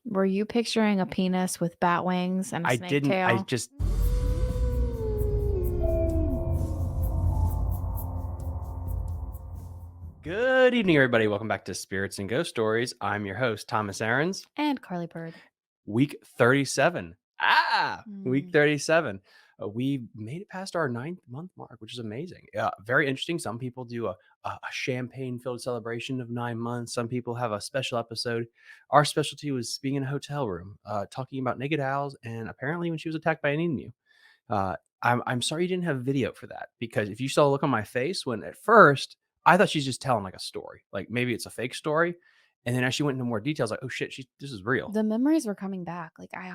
Were you picturing a penis with bat wings and a I snake didn't. I tail? just. Good evening, everybody. Welcome back to Spirits and Ghost Stories. I'm your host, Thomas Aarons. And Carly Bird. Week 37. Week Mm. 37. We made it past our 9th-month mark, which is amazing. Very interesting. Some people do a champagne-filled celebration of 9 months. Some people have a special episode. Our specialty was being in a hotel room, talking about naked owls, and apparently when she was attacked by an emu. I'm sorry you didn't have video for that, because if you saw the look on my face when at first I thought she's just telling like a story, like maybe it's a fake story, and then as she went into more details, like, oh shit, this is real. The memories were coming back. Like, I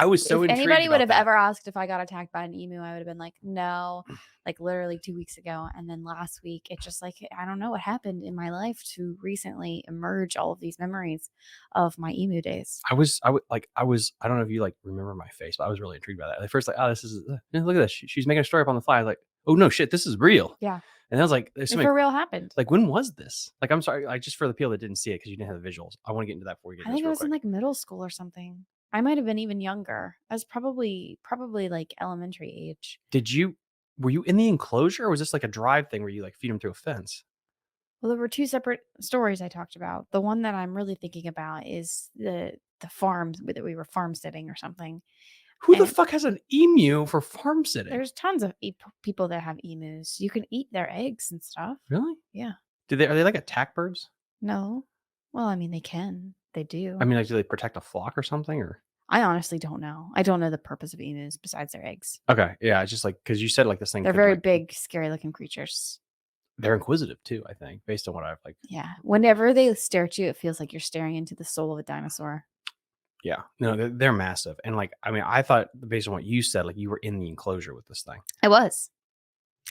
was so if intrigued anybody would about have that. ever asked if I got attacked by an emu, I would have been like, no, like literally 2 weeks ago. And then last week, it just like, I don't know what happened in my life to recently emerge all of these memories of my emu days. I don't know if you like remember my face, but I was really intrigued by that. At first, like, oh, this is look at this. She's making a story up on the fly. I was like, oh no, shit, this is real. Yeah. And I was like, there's It something for real happened. like, when was this? Like, I'm sorry, like just for the people that didn't see it because you didn't have the visuals. I want to get into that before we get I into this think I real was in quick. like middle school or something. I might have been even younger. I was probably like elementary age. Were you in the enclosure, or was this like a drive thing where you like feed them through a fence? Well, there were two separate stories I talked about. The one that I'm really thinking about is the farms that we were farmsteading or something. Who the And fuck has an emu for farm sitting? there's tons of people that have emus. You can eat their eggs and stuff. Really? Yeah. Are they like attack birds? No. Well, I mean, they can. They do. I mean, like, do they protect a flock or something? Or I honestly don't know. I don't know the purpose of emus besides their eggs. okay, yeah, it's just like because you said like this thing. They're very big, scary looking creatures. They're inquisitive too, I think, based on what I've like. Yeah. Whenever they stare at you, it feels like you're staring into the soul of a dinosaur. Yeah, no, they're massive, and like, I mean, I thought based on what you said, like you were in the enclosure with this thing. I was.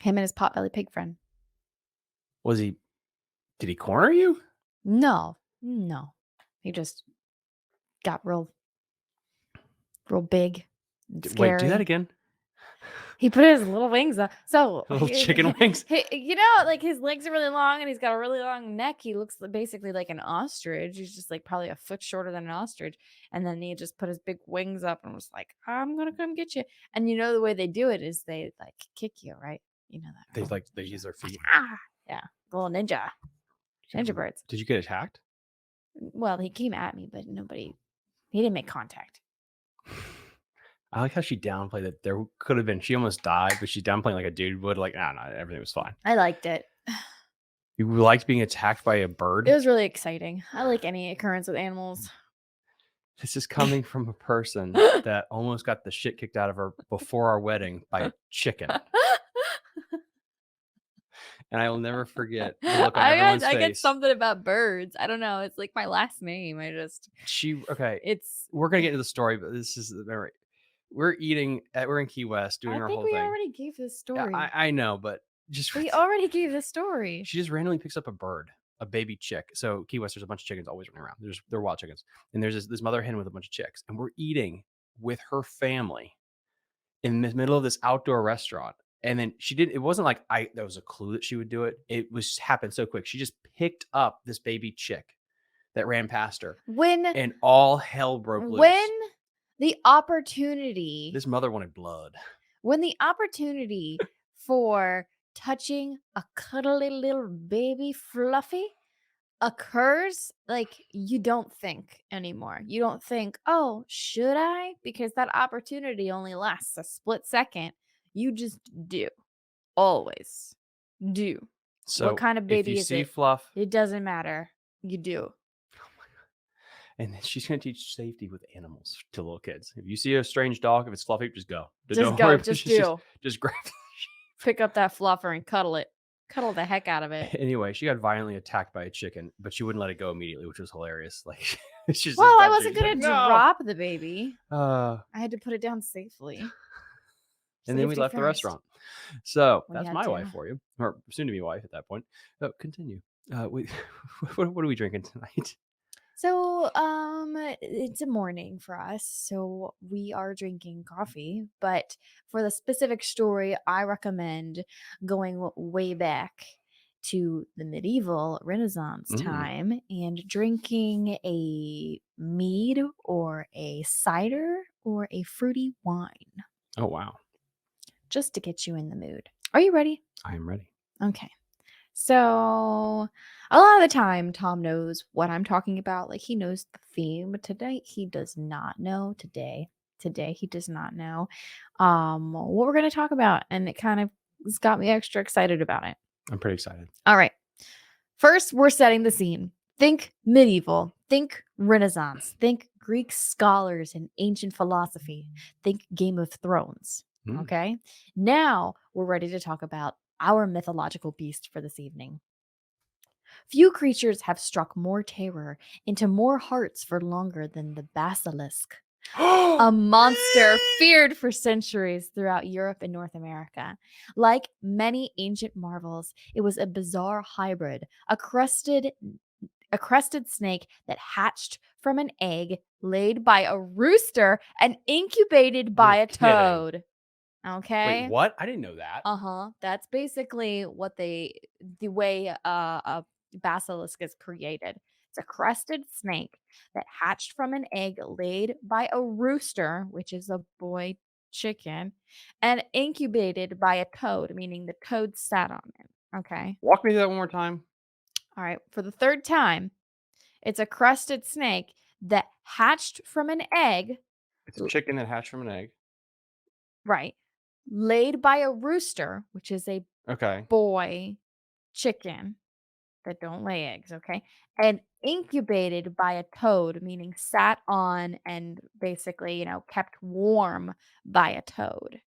Him and his potbelly pig friend. Was he? Did he corner you? No. He just got real big and scary. Wait, do that again. He put his little wings up. So Little chicken wings. Like his legs are really long and he's got a really long neck. He looks basically like an ostrich. He's just like probably a foot shorter than an ostrich. And then he just put his big wings up and was like, I'm gonna come get you. And you know the way they do it is they like kick you, right? You know that. They use their feet. Yeah, little ninja birds. Did you get attacked? Well, he came at me, but he didn't make contact. I like how she downplayed that there could have been. She almost died, but she's downplaying like a dude would. Like, no, everything was fine. I liked it. You liked being attacked by a bird? It was really exciting. I like any occurrence with animals. This is coming from a person that almost got the shit kicked out of her before our wedding by a chicken. And I will never forget the look on everyone's face. I get something about birds. I don't know. It's like my last name. We're gonna get into the story, but this is very. We're in Key West doing our whole thing. We already gave this story. I know, but we already gave this story. She just randomly picks up a bird, a baby chick. So Key West, there's a bunch of chickens always running around. They're wild chickens, and there's this mother hen with a bunch of chicks, and we're eating with her family in the middle of this outdoor restaurant. And then it wasn't like there was a clue that she would do it. It happened so quick. She just picked up this baby chick that ran past her. And all hell broke loose. When the opportunity. This mother wanted blood. When the opportunity for touching a cuddly little baby fluffy occurs, like, you don't think anymore. You don't think, oh, should I? Because that opportunity only lasts a split second. You just do. Always do. So what kind of baby is it? If you see fluff, it doesn't matter. You do. Oh my God. And then she's going to teach safety with animals to little kids. If you see a strange dog, if it's fluffy, just go. Just go. Just do. Just grab it. Pick up that fluffer and cuddle it. Cuddle the heck out of it. Anyway, she got violently attacked by a chicken, but she wouldn't let it go immediately, which was hilarious. Like, I wasn't going to drop the baby. I had to put it down safely. And then we left the restaurant. So that's my wife for you, or soon to be wife at that point. Continue. What are we drinking tonight? So, it's a morning for us, so we are drinking coffee. But for the specific story, I recommend going way back to the medieval Renaissance time and drinking a mead a cider or a fruity wine, Oh, wow. just to get you in the mood. Are you ready? I am ready. Okay. So, a lot of the time, Tom knows what I'm talking about. Like, he knows the theme. Today, he does not know. Today, he does not know what we're going to talk about. And it kind of has got me extra excited about it. I'm pretty excited. All right. First, we're setting the scene. Think medieval, think Renaissance, think Greek scholars and ancient philosophy, think Game of Thrones. Mm. Okay. Now we're ready to talk about our mythological beast for this evening. Few creatures have struck more terror into more hearts for longer than the basilisk, a monster Really? feared for centuries throughout Europe and North America. Like many ancient marvels, it was a bizarre hybrid, a crested snake that hatched from an egg laid by a rooster and incubated by You're a kidding. toad. Wait, Okay? what? I didn't know that. Uh-huh. That's basically what the way a basilisk is created. It's a crested snake that hatched from an egg laid by a rooster, which is a boy chicken, and incubated by a toad, meaning the toad sat on it. Okay. Walk me through that one more time. All right. For the third time, it's a crested snake that hatched from an egg, It's a l- chicken that hatched from an egg. right, laid by a rooster, which is a Okay. boy chicken that don't lay eggs, okay? And incubated by a toad, meaning sat on and basically, kept warm by a toad.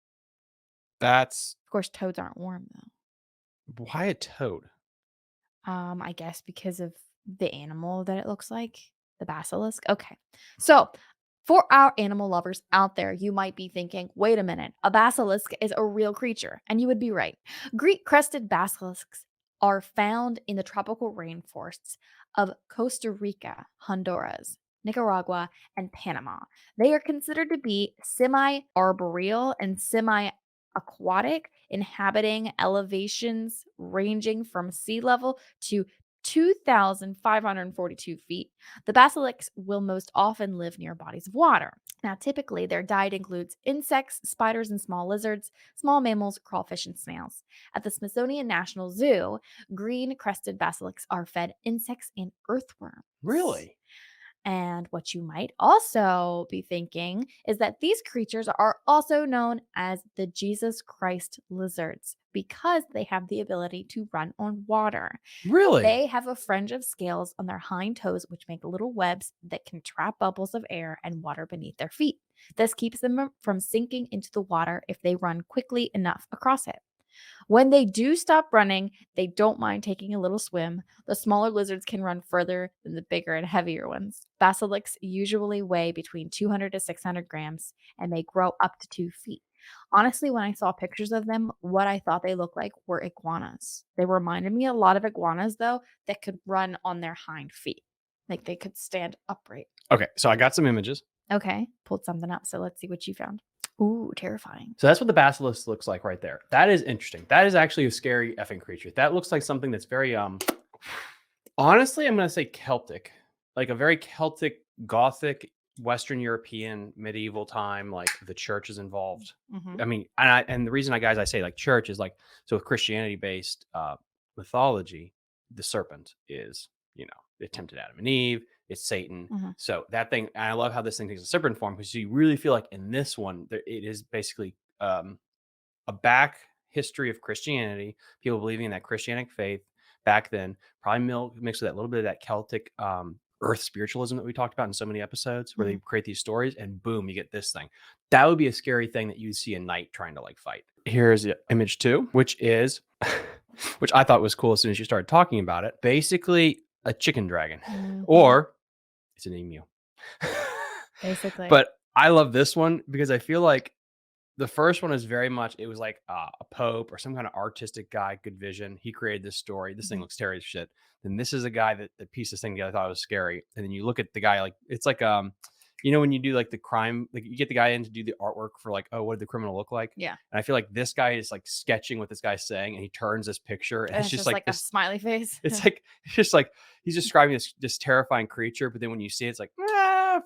That's Of course, toads aren't warm though. why a toad? I guess because of the animal that it looks like, the basilisk. Okay. So, for our animal lovers out there, you might be thinking, wait a minute, a basilisk is a real creature. And you would be right. Greek crested basilisks are found in the tropical rainforests of Costa Rica, Honduras, Nicaragua, and Panama. They are considered to be semi arboreal and semi aquatic, inhabiting elevations ranging from sea level to 2,542 feet. The basilisks will most often live near bodies of water. Now, typically, their diet includes insects, spiders, and small lizards, small mammals, crawfish, and snails. At the Smithsonian National Zoo, green crested basilisks are fed insects and earthworms. Really? And what you might also be thinking is that these creatures are also known as the Jesus Christ lizards because they have the ability to run on water. Really? They have a fringe of scales on their hind toes, which make little webs that can trap bubbles of air and water beneath their feet. This keeps them from sinking into the water if they run quickly enough across it. When they do stop running, they don't mind taking a little swim. The smaller lizards can run further than the bigger and heavier ones. Basilisks usually weigh between 200 to 600 grams and may grow up to 2 feet. Honestly, when I saw pictures of them, what I thought they looked like were iguanas. They reminded me a lot of iguanas, though, that could run on their hind feet. Like they could stand upright. Okay, so I got some images. Okay, pulled something up. So let's see what you found. Ooh, terrifying. So that's what the basilisk looks like right there. That is interesting. That is actually a scary effing creature. That looks like something that's very honestly, I'm gonna say Celtic. Like a very Celtic, Gothic, Western European, medieval time, like the church is involved. Mm-hmm. I mean, and the reason I say like church is like so with Christianity based mythology, the serpent is, it tempted Adam and Eve, it's Satan. Mm-hmm. So that thing, and I love how this thing takes a serpent form because you really feel like in this one, it is basically a back history of Christianity, people believing in that Christianic faith back then, probably mixed with that little bit of that Celtic earth spiritualism that we talked about in so many episodes, where they create these stories and boom, you get this thing. That would be a scary thing that you'd see a knight trying to like fight. Here's image 2, which is, which I thought was cool as soon as you started talking about it. Basically, a chicken dragon, Mm-hmm. or it's an emu. Basically. But I love this one because I feel like the first one is very much, it was like a pope or some kind of artistic guy, good vision. He created this story. This thing looks scary as shit. Then this is a guy that pieced this thing together. I thought it was scary. And then you look at the guy, like, it's like, when you do like the crime, like you get the guy in to do the artwork for like, oh, what did the criminal look like? Yeah. And I feel like this guy is like sketching what this guy's saying, and he turns this picture, and And it's it's just just like like a this. smiley face. It's just like he's describing this terrifying creature, but then when you see it, it's like,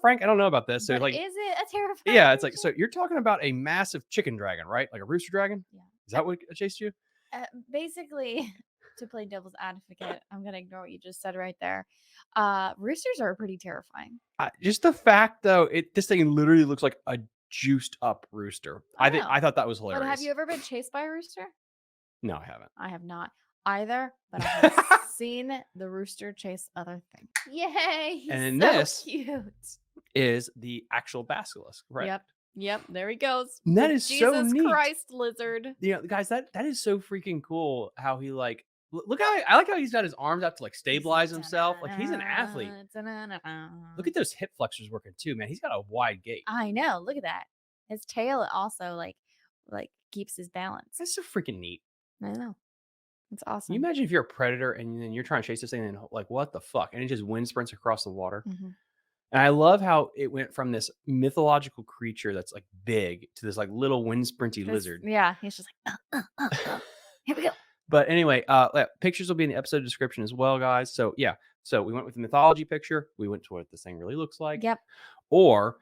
Frank, I don't know about this. So But like, is it a terrifying yeah, it's like, creature? so you're talking about a massive chicken dragon, right? Like a rooster dragon? Yeah. Is that what chased you? Basically, to play devil's advocate, I'm gonna ignore what you just said right there. Roosters are pretty terrifying. Just the fact though, this thing literally looks like a juiced up rooster. I know. I thought that was But have you hilarious. ever been chased by a rooster? No, I haven't. I have not either, but I have seen the rooster chase other things. Yay, And he's then so this cute. is the actual basilisk, right? Yep. Yep, there he goes. And that The is so Jesus neat. Christ lizard. Guys, that is so freaking cool how he like look how I like how he's got his arms out to like He's like, stabilize himself. Like he's an athlete. "Da-na-na, Look at those hip flexors working too, man. He's got a wide gait. I know, look at that. His tail also like keeps his balance. That's so freaking neat. I know. It's Can you awesome. imagine if you're a predator and then you're trying to chase this thing and like what the fuck? And it just wind sprints across the water. Mhm. And I love how it went from this mythological creature that's like big to this like little wind sprinty This lizard. yeah, he's just like, here we go." But anyway, pictures will be in the episode description as well, guys. So yeah, so we went with the mythology picture. We went to what this thing really looks like, Yep. or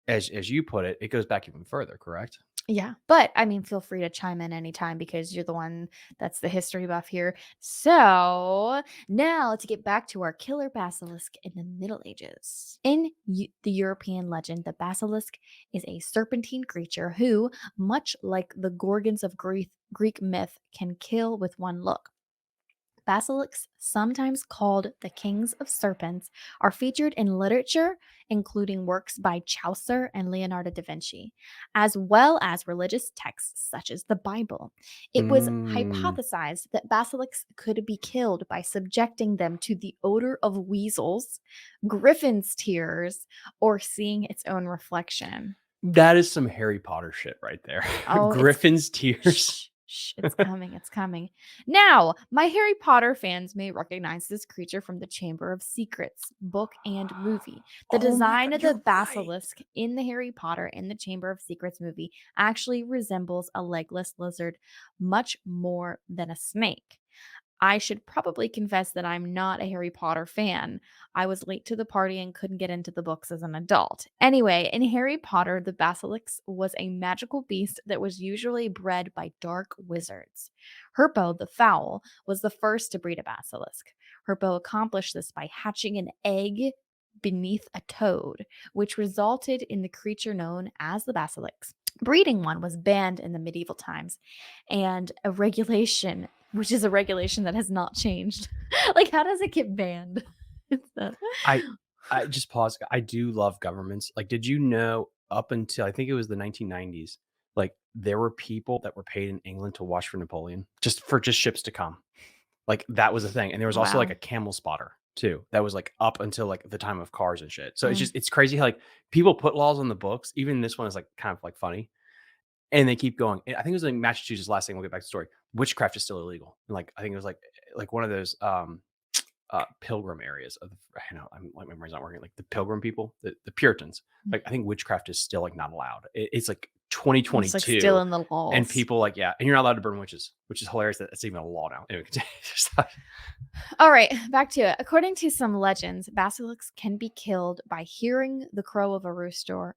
as you put it, it goes back even further. Correct? Yeah, but I mean, feel free to chime in anytime because you're the one that's the history buff here. So now to get back to our killer basilisk in the Middle Ages. In the European legend, the basilisk is a serpentine creature who, much like the Gorgons of Greek myth, can kill with one look. Basilisks, sometimes called the kings of serpents, are featured in literature, including works by Chaucer and Leonardo da Vinci, as well as religious texts such as the Bible. It was Mm, hypothesized that basilisks could be killed by subjecting them to the odor of weasels, griffin's tears, or seeing its own reflection. that is some Harry Potter shit right there. Oh, it's Griffin's tears. Shh, shh, it's coming, it's coming. Now, my Harry Potter fans may recognize this creature from the Chamber of Secrets book and movie. The Oh my design god, of the you're right. basilisk in the Harry Potter and the Chamber of Secrets movie actually resembles a legless lizard much more than a snake. I should probably confess that I'm not a Harry Potter fan. I was late to the party and couldn't get into the books as an adult. Anyway, in Harry Potter, the basilisk was a magical beast that was usually bred by dark wizards. Herpo the fowl was the first to breed a basilisk. Herpo accomplished this by hatching an egg beneath a toad, which resulted in the creature known as the basilisk. Breeding one was banned in the medieval times, and a regulation which is a regulation that has not changed. Like, how does it get banned? It's that I I just pause. I do love governments. Like, did you know up until I think it was the 1990s, like there were people that were paid in England to watch for Napoleon, just for just ships to come. Like that was a thing. And there was also like wow. a camel spotter too. That was like up until like the time of cars and shit. So Mm. it's crazy how like people put laws on the books. Even this one is like kind of like funny. And they keep going. I think it was like Massachusetts. Last thing we'll get back to the story. Witchcraft is still illegal. And like I think it was like one of those pilgrim areas of the, I know I'm like my memory's not working. Like the pilgrim people, the Puritans. Like I think witchcraft is still like not allowed. It's like It's, like, still 2022, in the and laws. people like yeah, and you're not allowed to burn witches, which is hilarious that it's even a law now. Anyway, continue. All right, back to it. According to some legends, basilisks can be killed by hearing the crow of a rooster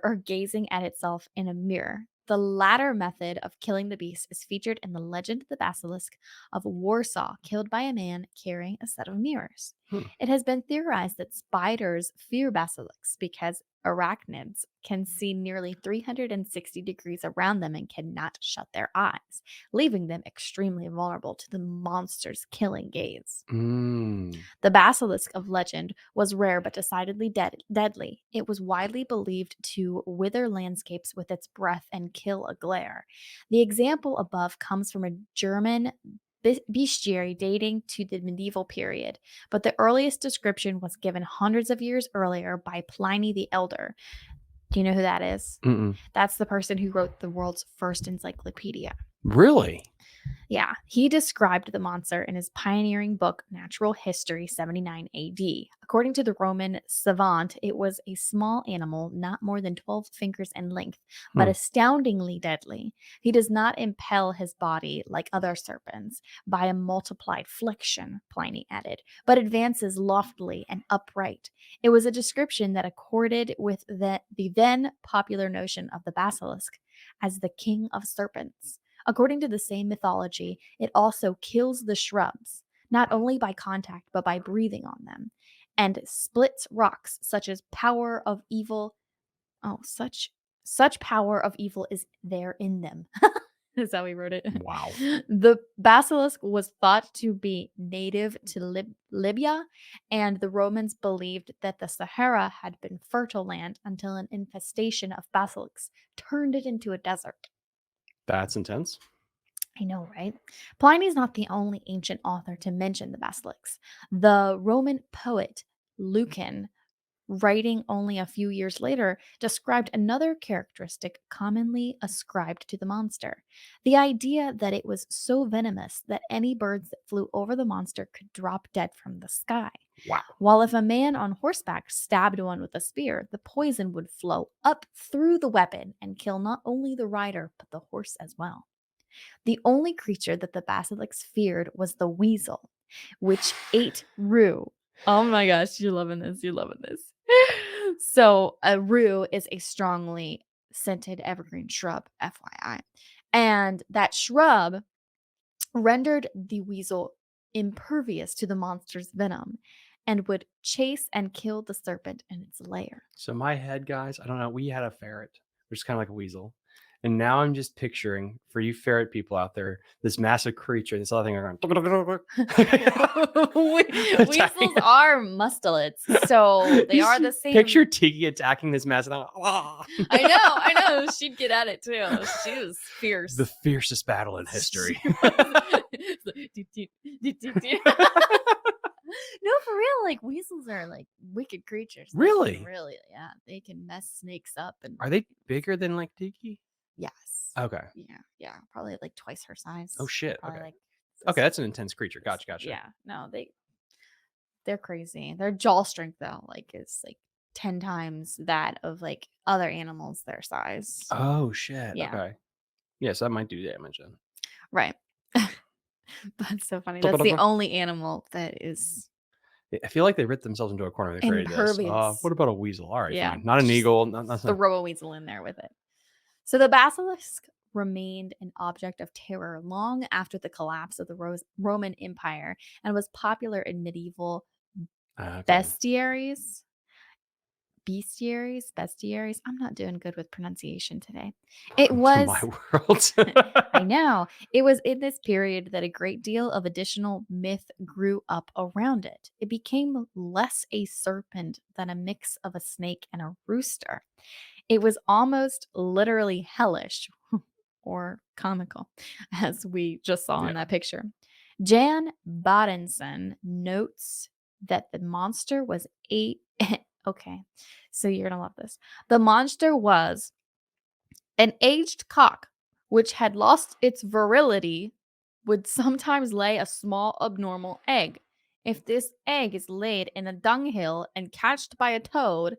or gazing at itself in a mirror. The latter method of killing the beast is featured in the legend of the basilisk of Warsaw, killed by a man carrying a set of mirrors. Hmm. It has been theorized that spiders fear basilisks because arachnids can see nearly 360 degrees around them and cannot shut their eyes, leaving them extremely vulnerable to the monster's killing gaze. Mm. The basilisk of legend was rare but decidedly deadly. It was widely believed to wither landscapes with its breath and kill a glare. The example above comes from a German bestiary dating to the medieval period, but the earliest description was given hundreds of years earlier by Pliny the Elder. Do you know who that is? Mm-mm. That's the person who wrote the world's first encyclopedia. Really? Yeah, he described the monster in his pioneering book, Natural History 79 AD. According to the Roman savant, it was a small animal, not more than 12 fingers in length, but Hmm. astoundingly deadly. He does not impel his body like other serpents by a multiplied flexion, Pliny added, but advances loftily and upright. It was a description that accorded with the then popular notion of the basilisk as the king of serpents. According to the same mythology, it also kills the shrubs, not only by contact, but by breathing on them, and splits rocks such as power of evil. Oh, such power of evil is there in them. That's how we wrote it. Wow. The basilisk was thought to be native to Libya, and the Romans believed that the Sahara had been fertile land until an infestation of basilisks turned it into a desert. That's intense. I know, right? Pliny's not the only ancient author to mention the basilisk. The Roman poet Lucan, writing only a few years later, described another characteristic commonly ascribed to the monster: the idea that it was so venomous that any birds that flew over the monster could drop dead from the sky. Wow. While if a man on horseback stabbed one with a spear, the poison would flow up through the weapon and kill not only the rider, but the horse as well. The only creature that the basilisk feared was the weasel, which ate rue. Oh my gosh, you're loving this. You're loving this. So, a rue is a strongly scented evergreen shrub, FYI. And that shrub rendered the weasel impervious to the monster's venom and would chase and kill the serpent in its lair. So my head, guys, I don't know. We had a ferret, which is kind of like a weasel. And now I'm just picturing for you ferret people out there, this massive creature, this other thing are going attacking. Weasels are mustelids, so they You are just the same. picture Tiki attacking this massive thing. "Ah." I know. She'd get at it too. She was The fierce. fiercest battle in She history. was. No, for real. Like weasels are like wicked creatures. They can Really? really, yeah, they can mess snakes up and Are they bigger than like Tiki? yes, Okay. yeah, probably like twice her Oh size. shit. Probably Okay. like, Okay, that's an intense creature. this, Gotcha, gotcha. yeah. No, they're crazy. Their jaw strength though, like is like 10 times that of like other animals their size. Oh shit. Yeah, Okay. Yes, that might do damage then. right. That's so funny. That's the only animal that is I feel like they ripped themselves into a corner when they created this. impervious. What about a weasel? All right, Yeah, fine. Not an just eagle. Not, nothing. throw a weasel in there with it. So the basilisk remained an object of terror long after the collapse of the Roman Empire and was popular in medieval Okay. bestiaries. Bestiaries. I'm not doing good with pronunciation today. It Welcome to my was world. I know. It was in this period that a great deal of additional myth grew up around it. It became less a serpent than a mix of a snake and a rooster. It was almost literally hellish or comical, as we just saw in Yeah. that picture. Jan Badenson notes that the monster was eight. Okay, so you're gonna love this. The monster was an aged cock, which had lost its virility, would sometimes lay a small abnormal egg. If this egg is laid in a dunghill and catched by a toad,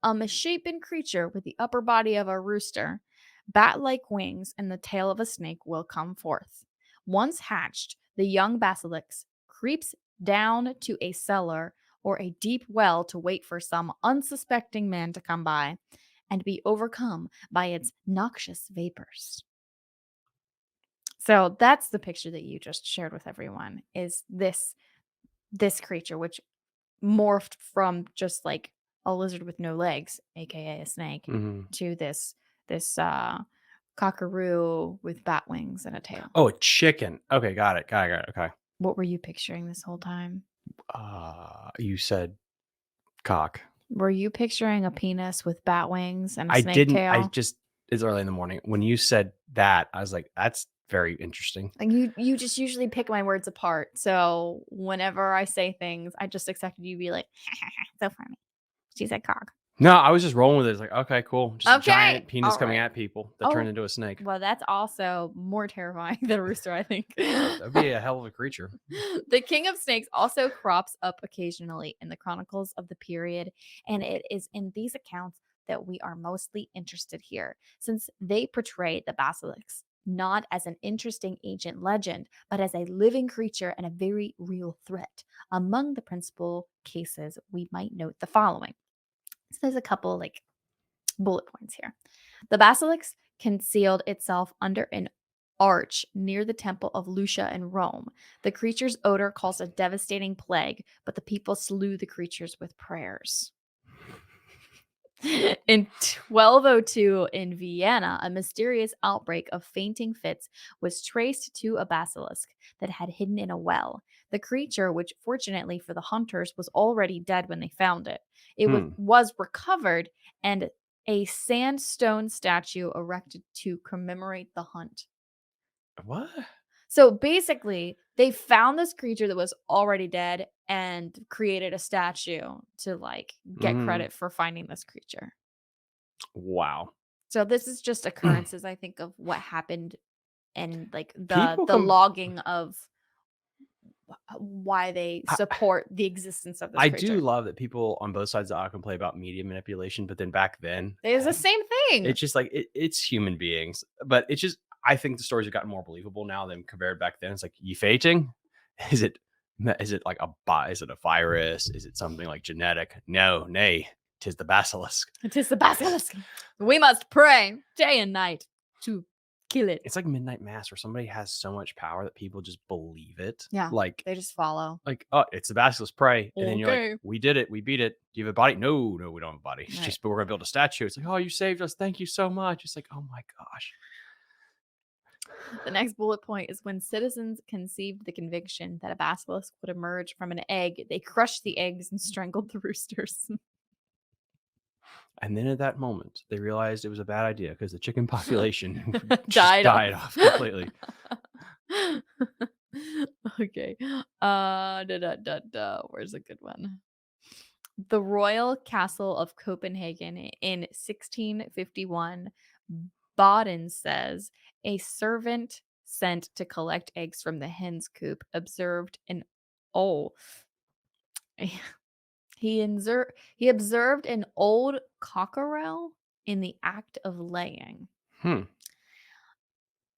a misshapen creature with the upper body of a rooster, bat like wings, and the tail of a snake will come forth. Once hatched, the young basilisk creeps down to a cellar or a deep well to wait for some unsuspecting man to come by and be overcome by its noxious vapors. So that's the picture that you just shared with everyone is this creature which morphed from just like a lizard with no legs, aka a snake, Mhm. to this cockaroo with bat wings and a tail. Oh, a chicken. Okay, got it. Got it. Got it. Okay. What were you picturing this whole time? You said cock. Were you picturing a penis with bat wings and a I snake didn't. I tail? just. It's early in the morning. When you said that, I was like, "That's very interesting." Like you just usually pick my words apart. So whenever I say things, I just expected you to be like, so funny. She said cock. No, I was just rolling with it. It's like, okay, cool. Just a Okay, giant penis coming alright. at people that turned Oh, into a snake. well, that's also more terrifying than a rooster, I think. That'd be a hell of a creature. The king of snakes also crops up occasionally in the chronicles of the period, and it is in these accounts that we are mostly interested here, since they portray the basilisk not as an interesting ancient legend, but as a living creature and a very real threat. Among the principal cases, we might note the following. So there's a couple like bullet points here. The basilisk concealed itself under an arch near the temple of Lucia in Rome. The creature's odor caused a devastating plague, but the people slew the creatures with prayers. In 1202 in Vienna, a mysterious outbreak of fainting fits was traced to a basilisk that had hidden in a well. The creature, which fortunately for the hunters was already dead when they found it, Hmm. was recovered and a sandstone statue erected to commemorate the hunt. What? So basically, they found this creature that was already dead and created a statue to like get Mm. credit for finding this creature. Wow. So this is just occurrences, I think, of what happened and like the People the come. logging of why they I, support the existence of this I do creature. love that people on both sides of the aisle can play about media manipulation, but then back then, It's the same thing. it's just like it's human beings. But it's just I think the stories have gotten more believable now than compared back then. It's like you fainting? Is it is it like is it a virus? Is it something like genetic? No, nay, tis the basilisk. It is the basilisk. We must pray day and night to kill it. It's like midnight mass where somebody has so much power that people just believe it. Yeah, they just follow. Oh, it's the basilisk pray. And then you're like, Okay. we did it. We beat it. Do you have a body? No, no, we don't have a body. It's Right. just, but we're going to build a statue. It's like, oh, you saved us. Thank you so much. It's like, oh my gosh. The next bullet point is when citizens conceived the conviction that a basilisk would emerge from an egg, they crushed the eggs and strangled the roosters. And then at that moment, they realized it was a bad idea because the chicken population just Died died off. off completely. Okay. Where's a good one? The royal castle of Copenhagen in 1651, Baden says a servant sent to collect eggs from the hen's coop observed an oh he observed an old cockerel in the act of laying. Hmm.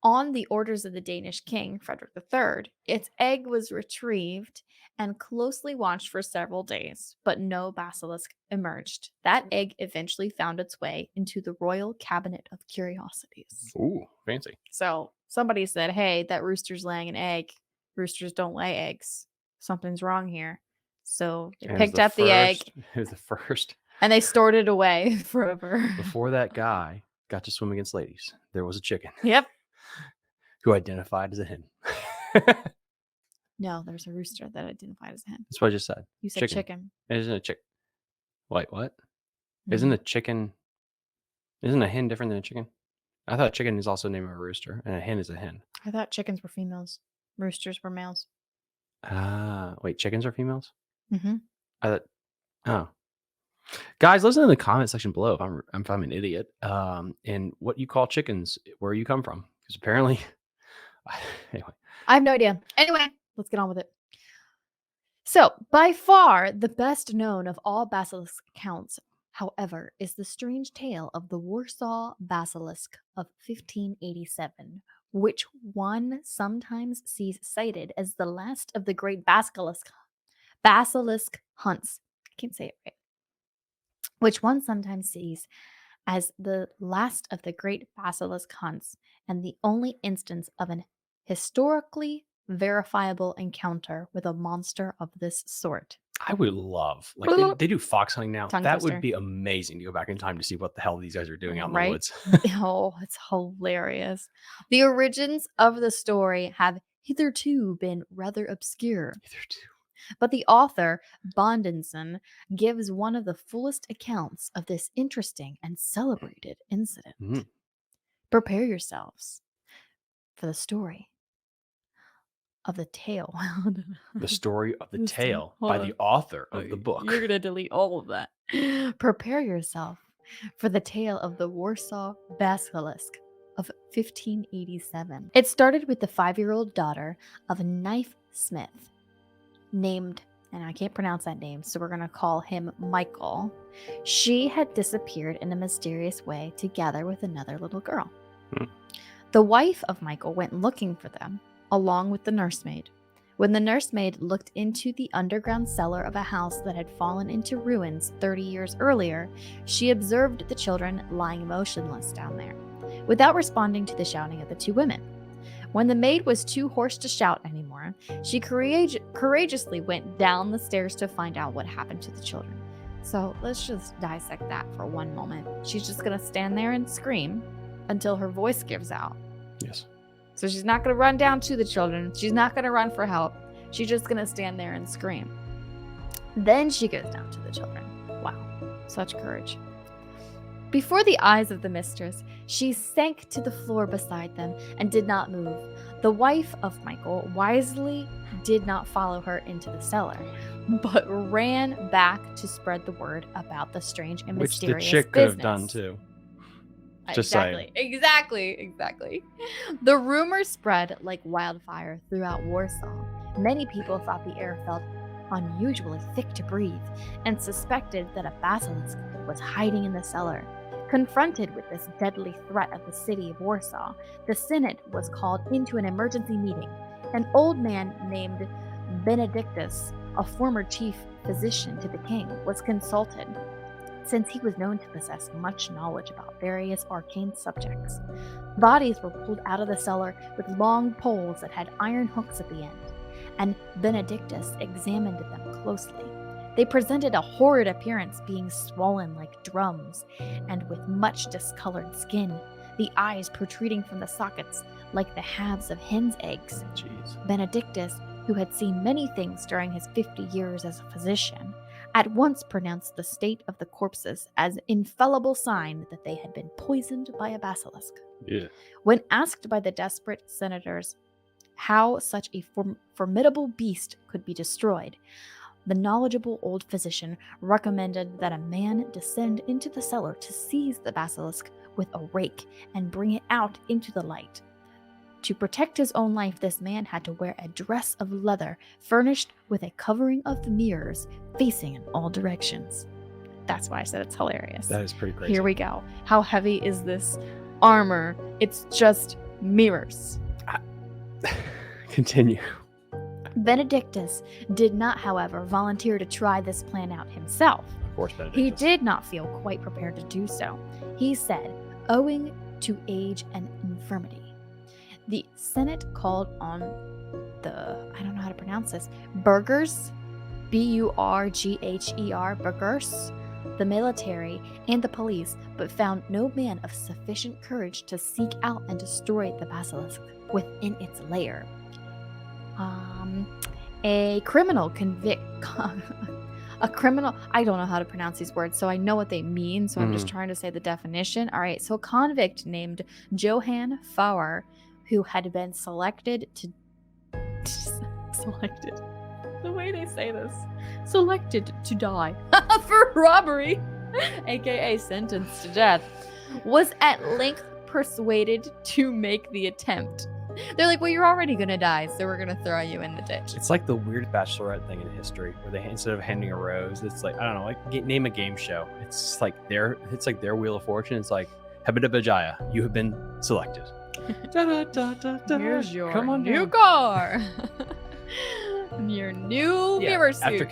On the orders of the Danish king, Frederick III, its egg was retrieved and closely watched for several days, but no basilisk emerged. That egg eventually found its way into the royal cabinet of curiosities. Ooh, fancy. So somebody said, hey, that rooster's laying an egg. Roosters don't lay eggs. Something's wrong here. So they And it was picked the up the egg first, it was the first, and they stored it away forever. before that guy got to swim against ladies, there was a chicken Yep. who identified as a hen. That's No, there's a rooster that identified as a hen. what I just said. You said Chicken. chicken. Isn't a chick. Wait, what? Isn't Mhm. a chicken, isn't a hen different than a chicken? I thought chicken is also the name of a rooster and a hen is a hen. I thought chickens were females. Roosters were males. Ah, wait, chickens are females? Mhm. I thought, oh. Guys, listen in the comment section below if I'm an idiot. And what you call chickens, where you come from. Because apparently, anyway. I have no idea. Anyway, let's get on with it. So, by far the best known of all basilisk accounts, however, is the strange tale of the Warsaw Basilisk of 1587, which one sometimes sees cited as the last of the great basilisk hunts. I can't say it right. Which one sometimes sees as the last of the great basilisk hunts and the only instance of an historically verifiable encounter with a monster of this sort. I would love, like, they do fox hunting now. Tongue That would twister, be amazing to go back in time to see what the hell these guys are doing out in the right? woods. Oh, it's hilarious. The origins of the story have hitherto been rather obscure, Either two. but the author, Bondenson, gives one of the fullest accounts of this interesting and celebrated incident. Mhm. Prepare yourselves for the story of the tale. The story of the Hold tale by the on. author of the Okay, book. you're gonna delete all of that. Prepare yourself for the tale of the Warsaw Basilisk of 1587. It started with the 5-year-old daughter of a knife smith named, and I can't pronounce that name, so we're going to call him Michael. She had disappeared in a mysterious way together with another little girl. Hmm. The wife of Michael went looking for them, along with the nursemaid. When the nursemaid looked into the underground cellar of a house that had fallen into ruins 30 years earlier, she observed the children lying motionless down there, without responding to the shouting of the two women. When the maid was too hoarse to shout anymore, she courageously went down the stairs to find out what happened to the children. So let's just dissect that for one moment. She's just going to stand there and scream until her voice gives out. Yes. So she's not going to run down to the children. She's not going to run for help. She's just going to stand there and scream. Then she goes down to the children. Wow, such courage. Before the eyes of the mistress, she sank to the floor beside them and did not move. The wife of Michael wisely did not follow her into the cellar, but ran back to spread the word about the strange and Which the mysterious chick could have done too. Just saying. Exactly. The rumor spread like wildfire throughout Warsaw. Many people thought the air felt unusually thick to breathe and suspected that a basilisk was hiding in the cellar. Confronted with this deadly threat of the city of Warsaw, the Senate was called into an emergency meeting. An old man named Benedictus, a former chief physician to the king, was consulted, since he was known to possess much knowledge about various arcane subjects. Bodies were pulled out of the cellar with long poles that had iron hooks at the end, and Benedictus examined them closely. They presented a horrid appearance, being swollen like drums, and with much discolored skin, the eyes protruding from the sockets like the halves of hen's eggs. Jeez. Benedictus, who had seen many things during his 50 years as a physician, at once pronounced the state of the corpses as infallible sign that they had been poisoned by a basilisk. Yeah. When asked by the desperate senators how such a formidable beast could be destroyed, the knowledgeable old physician recommended that a man descend into the cellar to seize the basilisk with a rake and bring it out into the light. To protect his own life, this man had to wear a dress of leather furnished with a covering of mirrors facing in all directions. That's why I said it's hilarious. That is pretty crazy. Here we go. How heavy is this armor? It's just mirrors. Continue. Benedictus did not, however, volunteer to try this plan out himself. Of course, Benedictus. He did not feel quite prepared to do so. He said, owing to age and infirmity. The Senate called on I don't know how to pronounce this, burghers, Burgher, burghers, the military, and the police, but found no man of sufficient courage to seek out and destroy the basilisk within its lair. A criminal I don't know how to pronounce these words, so I know what they mean, so I'm just trying to say the definition. All right, so a convict named Johann Fauer, who had been selected to die for robbery, aka sentenced to death, was at length persuaded to make the attempt. They're like, well, you're already gonna die, so we're gonna throw you in the ditch. It's like the weird bachelorette thing in history, where they instead of handing a rose, it's like, I don't know, like name a game show. It's like their wheel of fortune. It's like, Hebedabajaya, you have been selected. Here's your Come on new down. car. Your new mirror suit. After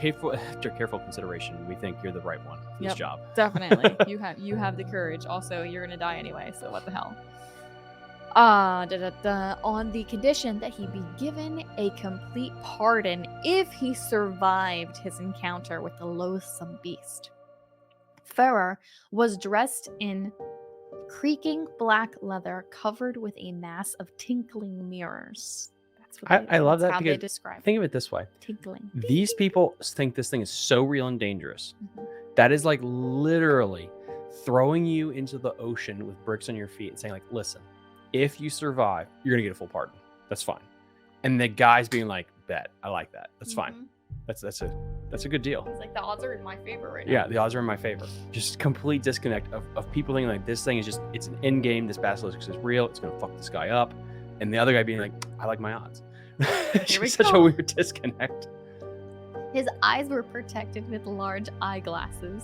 careful consideration, we think you're the right one for this job. Definitely. You have the courage. Also, you're gonna die anyway, so what the hell? On the condition that he be given a complete pardon if he survived his encounter with the loathsome beast. Farrer was dressed in creaking black leather covered with a mass of tinkling mirrors. I love that how because they describe think of it this way. tinkling. These people think this thing is so real and dangerous. That is like literally throwing you into the ocean with bricks on your feet and saying like, listen, if you survive, you're going to get a full pardon. That's fine. And the guy's being like, bet, I like that. That's fine. That's a good deal. He's like, "The odds are in my favor right now." Yeah, the odds are in my favor. Just complete disconnect of people thinking like this thing is just it's an end game. This basilisk is real. It's gonna fuck this guy up, and the other guy being like, I like my odds. It's Here we just such a go. weird disconnect. His eyes were protected with large eyeglasses.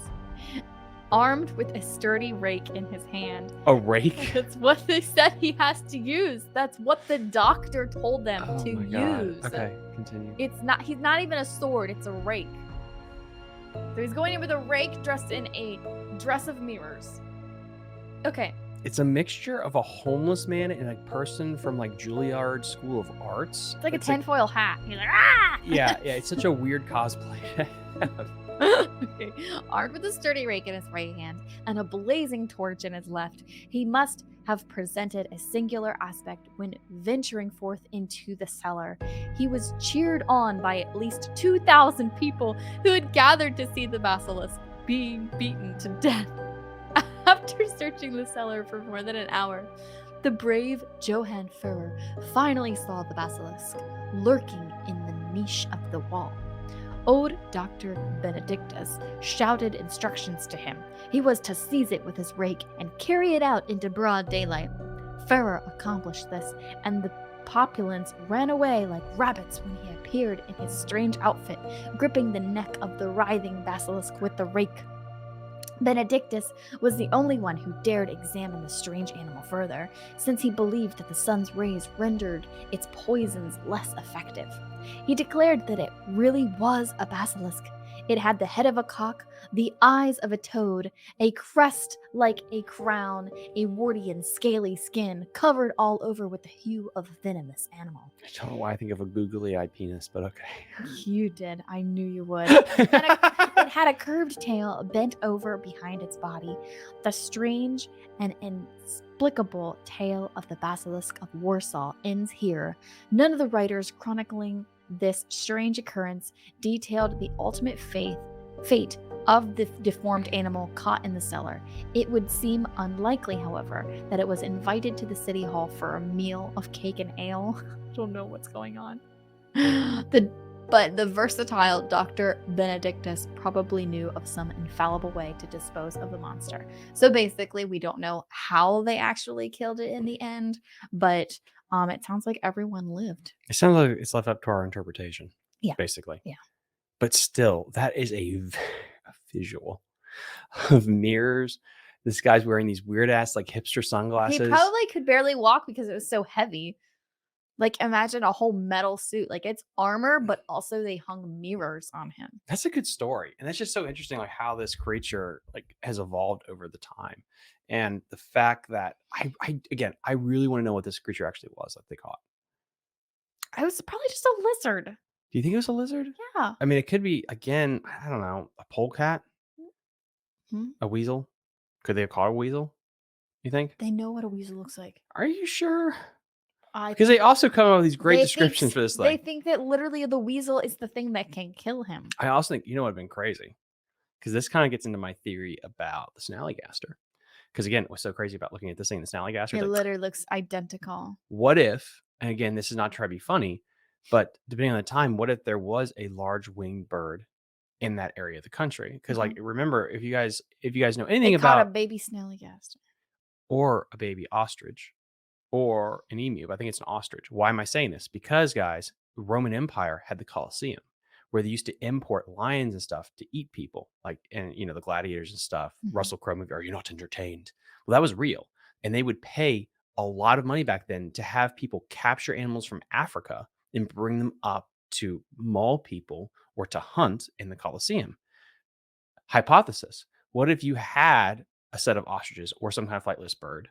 Armed with a sturdy rake in his hand. A rake. That's what they said he has to use. That's what the doctor told them Oh to my god. use. Okay, continue. He's not even a sword, it's a rake. So he's going in with a rake dressed in a dress of mirrors. Okay. It's a mixture of a homeless man and a person from like Juilliard School of Arts. It's like a tinfoil hat. He's like, ah! Yeah, it's such a weird cosplay. Okay. Armed with a sturdy rake in his right hand and a blazing torch in his left, he must have presented a singular aspect when venturing forth into the cellar. He was cheered on by at least 2,000 people who had gathered to see the basilisk being beaten to death. After searching the cellar for more than an hour, the brave Johann Führer finally saw the basilisk lurking in the niche of the wall. Old Dr. Benedictus shouted instructions to him. He was to seize it with his rake and carry it out into broad daylight. Führer accomplished this, and the populace ran away like rabbits when he appeared in his strange outfit, gripping the neck of the writhing basilisk with the rake. Benedictus was the only one who dared examine the strange animal further, since he believed that the sun's rays rendered its poisons less effective. He declared that it really was a basilisk. It had the head of a cock, the eyes of a toad, a crest like a crown, a warty and scaly skin, covered all over with the hue of a venomous animal. I don't know why I think of a googly-eyed penis, but okay. You did. I knew you would. It had a curved tail bent over behind its body. The strange and inexplicable tale of the Basilisk of Warsaw ends here. None of the writers chronicling this strange occurrence detailed the ultimate fate of the deformed animal caught in the cellar. It would seem unlikely, however, that it was invited to the city hall for a meal of cake and ale. I don't know what's going on. But the versatile Dr. Benedictus probably knew of some infallible way to dispose of the monster. So basically, we don't know how they actually killed it in the end, but it sounds like everyone lived. It sounds like it's left up to our interpretation, Yeah. basically. Yeah. But still, that is a visual of mirrors. This guy's wearing these weird ass like hipster He sunglasses. probably could barely walk because it was so heavy. Like, imagine a whole metal suit. Like, it's armor, but also they hung mirrors on him. That's a good story, and that's just so interesting, like how this creature like has evolved over the time, and the fact that I really want to know what this creature actually was that they caught. It was probably just a lizard. Do you think it was a lizard? Yeah. I mean, it could be again. I don't know, a polecat, Hmm? a weasel. Could they have caught a weasel? You think? They know what a weasel looks like. Are you sure? I Because they also come up with these great They descriptions think for this they thing. think that literally the weasel is the thing that can kill him. I also think you know what would have been crazy because this kind of gets into my theory about the snallygaster. Because again, what's so crazy about looking at this thing, the snallygaster, It is like, literally looks identical. what if? And again, this is not trying to be funny, but depending on the time, what if there was a large winged bird in that area of the country? Because like remember, if you guys know anything They caught a about baby snallygaster. or a baby ostrich or an emu, but I think it's an ostrich. Why am I saying this? Because guys, the Roman Empire had the Colosseum where they used to import lions and stuff to eat people, like and you know the gladiators and stuff. Mhm. Russell Crowe movie, Are You Not Entertained? Well, that was real, and they would pay a lot of money back then to have people capture animals from Africa and bring them up to maul people or to hunt in the Colosseum. Hypothesis: what if you had a set of ostriches or some kind of flightless bird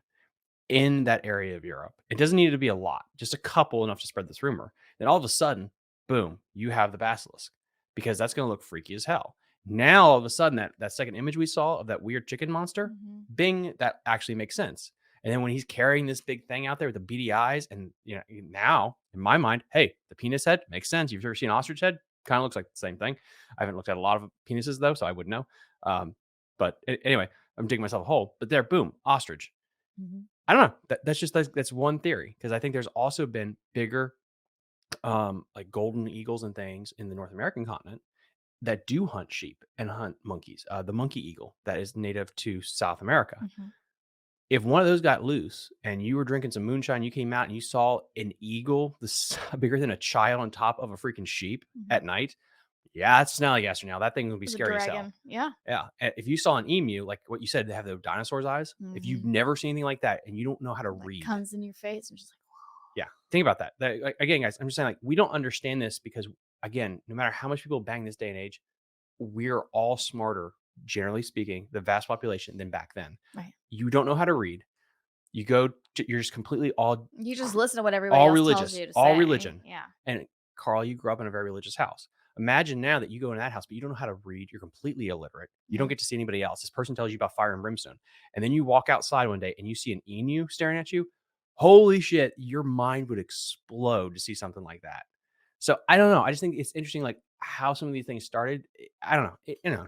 in that area of Europe? It doesn't need to be a lot, just a couple enough to spread this rumor. Then all of a sudden, boom, you have the basilisk because that's going to look freaky as hell. Now, all of a sudden, that second image we saw of that weird chicken monster, Mhm. bing, that actually makes sense. And then when he's carrying this big thing out there with the beady eyes, and you know, now in my mind, hey, the penis head makes sense. You've ever seen an ostrich head? Kind of looks like the same thing. I haven't looked at a lot of penises though, so I wouldn't know. But anyway, I'm digging myself a hole. But there, boom, ostrich. Mhm. I don't know. That's just that's one theory because I think there's also been bigger like golden eagles and things in the North American continent that do hunt sheep and hunt monkeys. The monkey eagle that is native to South America. Mhm, If one of those got loose and you were drinking some moonshine, you came out and you saw an eagle bigger than a child on top of a freaking sheep mhm. at night, yeah, it's snallygaster now. That thing would be The scary as hell. dragon, yeah. Yeah. If you saw an emu, like what you said, they have the dinosaur's eyes. If you've Mhm. never seen anything like that and you don't know how to Like, read, comes in your face and just like, yeah, think about that. Like, again, guys, I'm just saying, like, we don't understand this because, again, no matter how much people bang this day and age, we're all smarter, generally speaking, the vast population than back then. right. You don't know how to read. You go, you're just completely You just listen to what everybody all else tells religious, you to all say. religion. Yeah. And Carl, you grew up in a very religious house. Imagine now that you go in that house, but you don't know how to read. You're completely illiterate. You don't Yeah. get to see anybody else. This person tells you about fire and brimstone. And then you walk outside one day and you see an emu staring at you. Holy shit, your mind would explode to see something like that. So I don't know. I just think it's interesting, like how some of these things started. I don't know.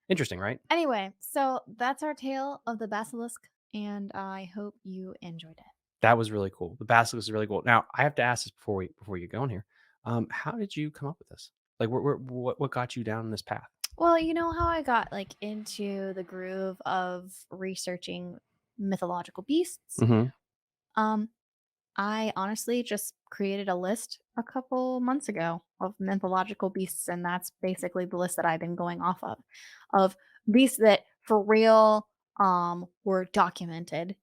Interesting, right? Anyway, so that's our tale of the basilisk, and I hope you enjoyed it. That was really cool. The basilisk is really cool. Now, I have to ask this before you go in here. How did you come up with this? Like, what got you down this path? Well, you know how I got like into the groove of researching mythological beasts? Hmm. Um, I honestly just created a list a couple months ago of mythological beasts, and that's basically the list that I've been going off of beasts that for real were documented,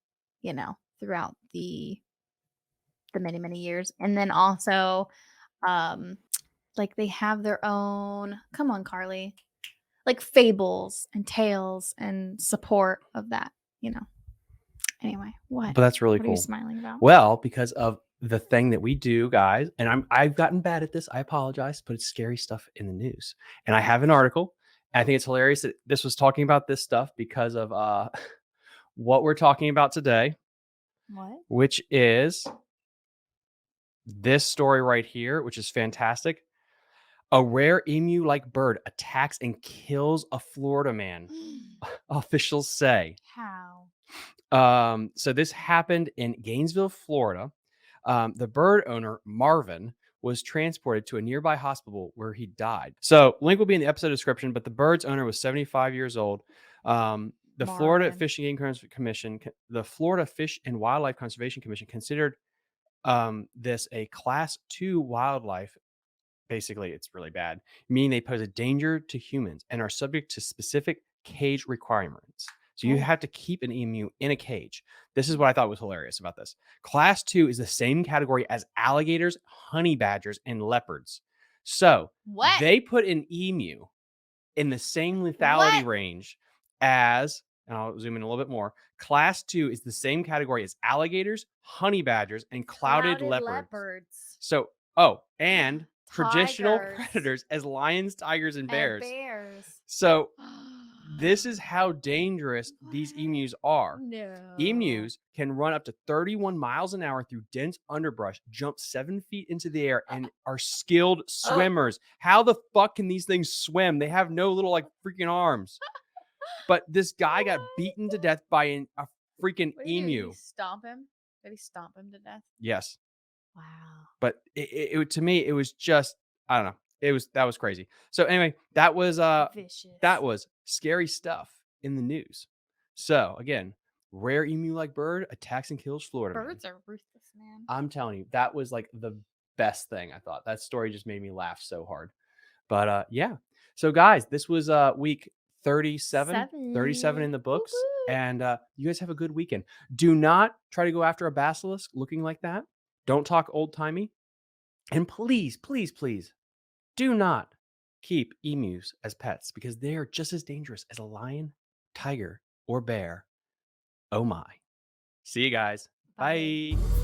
throughout the many, many years. And then also um like they have their own, come on, Carly, like fables and tales and support of that, you know. Anyway, what? But that's really What are you cool. smiling about? Well, because of the thing that we do, guys, and I've gotten bad at this. I apologize, but it's scary stuff in the news. And I have an article. And I think it's hilarious that this was talking about this stuff because of what we're talking about today, What? which is this story right here, which is fantastic. A rare emu-like bird attacks and kills a Florida man, officials say. How? So this happened in Gainesville, Florida. The bird owner, Marvin, was transported to a nearby hospital where he died. So link will be in the episode description, but the bird's owner was 75 years old. The Florida Marvin. Fish and Game Commission, the Florida Fish and Wildlife Conservation Commission considered this a class 2 wildlife. Basically, it's really bad, meaning they pose a danger to humans and are subject to specific cage requirements. So you Oh. have to keep an emu in a cage. This is what I thought was hilarious about this. Class 2 is the same category as alligators, honey badgers, and leopards. So What? they put an emu in the same lethality What? range as, and I'll zoom in a little bit more. Class 2 is the same category as alligators, honey badgers, and clouded Clouded leopards. leopards. So, oh, and traditional Tigers predators as lions, tigers, and and bears. bears. So, this is how dangerous these What? emus are. No. Emus can run up to 31 miles an hour through dense underbrush, jump 7 feet into the air, and are skilled swimmers. How the fuck can these things swim? They have no little like freaking arms. But this guy got beaten to death by a freaking What did he do? Did he emu. stomp him? Did he stomp him to death? Yes. Wow. But to me, it was just, I don't know. That was crazy. So anyway, that Vicious. was scary stuff in the news. So again, rare emu-like bird attacks and kills Florida man. Birds are ruthless, man. I'm telling you, that was like the best thing I thought. That story just made me laugh so hard. But yeah. So guys, this was week 37, 37 in Seven. the Whoop, books. whoop. And you guys have a good weekend. Do not try to go after a basilisk looking like that. Don't talk old timey. And please, please, please do not keep emus as pets because they are just as dangerous as a lion, tiger, or bear. Oh my. See you guys. Bye. Bye.